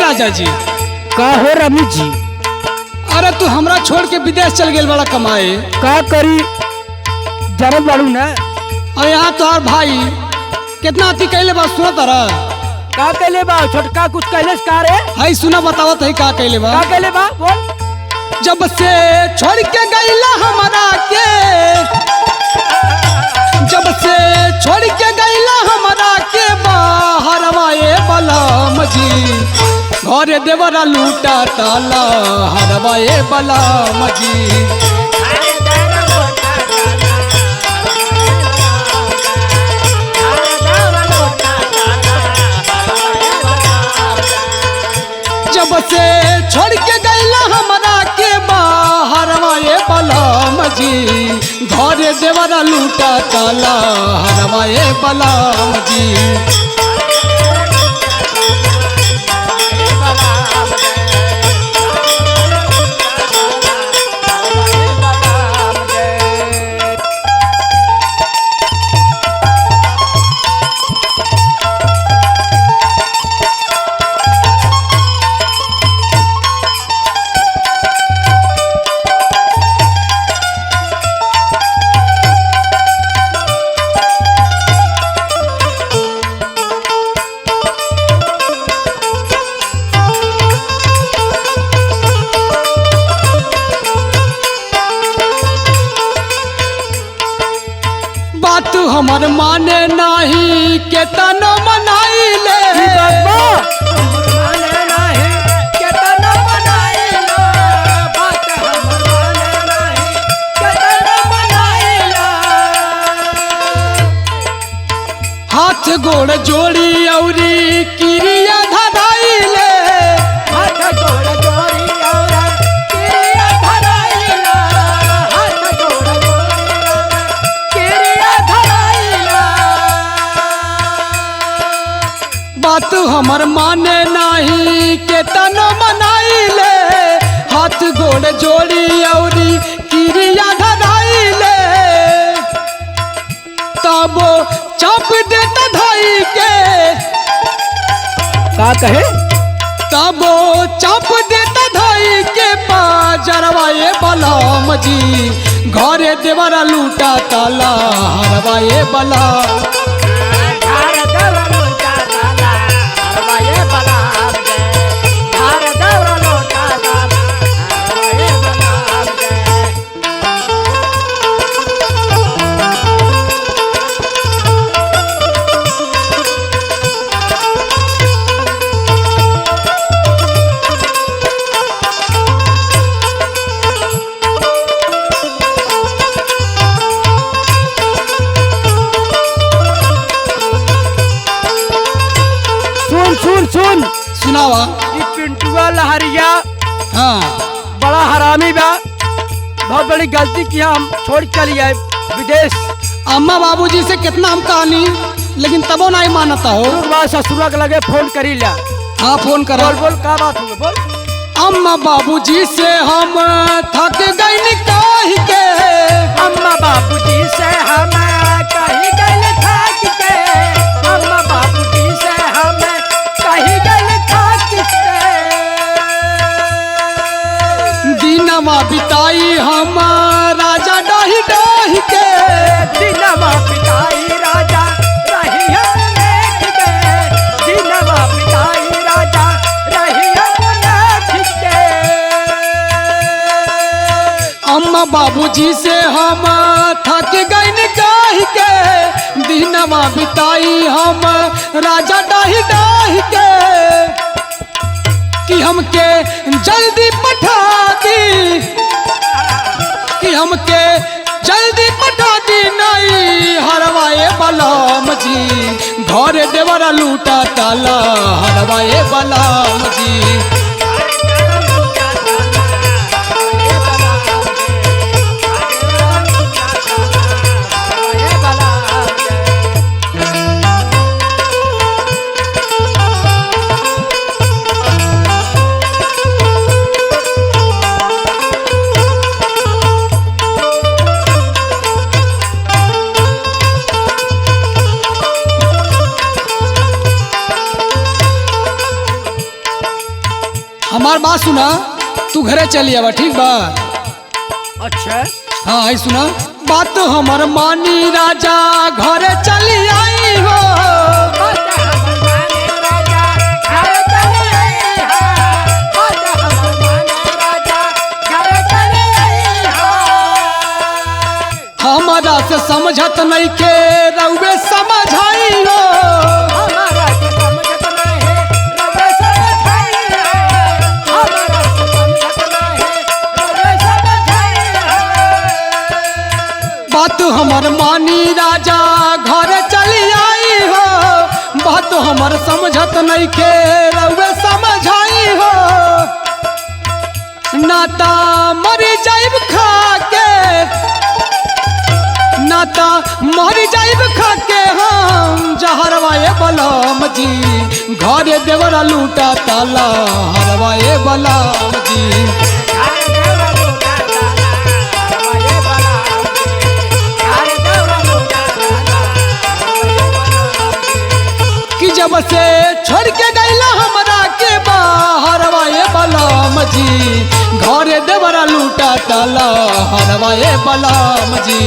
राजा जी। का हो रमेश जी? अरे तू हमरा छोड़ के विदेश चल गेल बड़ा कमाए। का करी जानत बाड़ू ना। और यहाँ तोहार भाई कितना अति कैले बा सुना तारा। का कैले बा? छोटका कुछ कैलेस का रे? हाई सुना बतावत है का कैले बा। का कैले बा बोल। जब से छोड़ के गईला हमरा के, जब से छोड़ के गईला हमरा के बाहरवाए बलम जी, घरे देवरा लूटा ताला हरवाए बलम जी। जब से छोड़ के गईला हमरा के बाहरवाए बलम जी, घरे देवरा लूटा ताला हरवाए बलम जी। बात हमर माने नाही के तनो मनाइले। हाथ गोड़ जोड़ी औरी किरिया धराइले। बात हमर माने नाही के तनो मनाइले, हाथ गोड़ जोड़ी औरी किरिया धराइले। तब चाप देता धाई के, का कहे? तब चाप देता धाई के बाजरवाए बलम जी, घरे देवरा लूटा ताला हरवाए बलम। सुन सुनावा। ई पिंटुआ लहरिया हाँ बड़ा हरामी बा। बहुत बड़ी गलती किया, हम छोड़ चली आए विदेश। अम्मा बाबूजी से कितना हम कहानी, लेकिन तबो नहीं मानता हो। ससुरा के लगे फोन करी ला। हाँ फोन करा। बोल बोल का बात हुआ बोल। अम्मा बाबूजी से हम थक गई कह के, अम्मा बाबूजी से हम कहीं गए थक के, अम्मा बाबूजी से हम कहीं गए थक के। दिनमा बिताई हम राजा डाही डाही के, दिनमा बिताई राजा रही हम लेट के, दिनमा बिताई राजा रही हम लेट के। अम्मा बाबूजी से हम थक गई कह के, दिनमा बिताई हम राजा डाही डाही के। कि हमके जल्दी पठा दी, कि हमके जल्दी पठा दी नहीं हरवाए बलम जी, घरे देवरा लूटा ताला हरवाए बलम जी। हमार बात सुना, तू घरे चली आवा, ठीक बा? अच्छा हाँ आई सुना, बात तो हमर मानी राजा घरे चली आई हो। हमारा से समझत नहीं के रउवे समझाई हो। बात हमर मानी राजा घर चली आई हो, बात हमर समझत नहीं के रउवे समझाई हो। नाता मरी जाइब खा के, नाता मरी जाइब खा के हम जहरवाए बलम जी, घरे देवरा लूटा ताला हरवाए बलम जी। कि जब से छोड़ के गईला हमरा के बाहरवाए बलम जी, घरे देवरा लूटा ताला हरवाए बलम जी।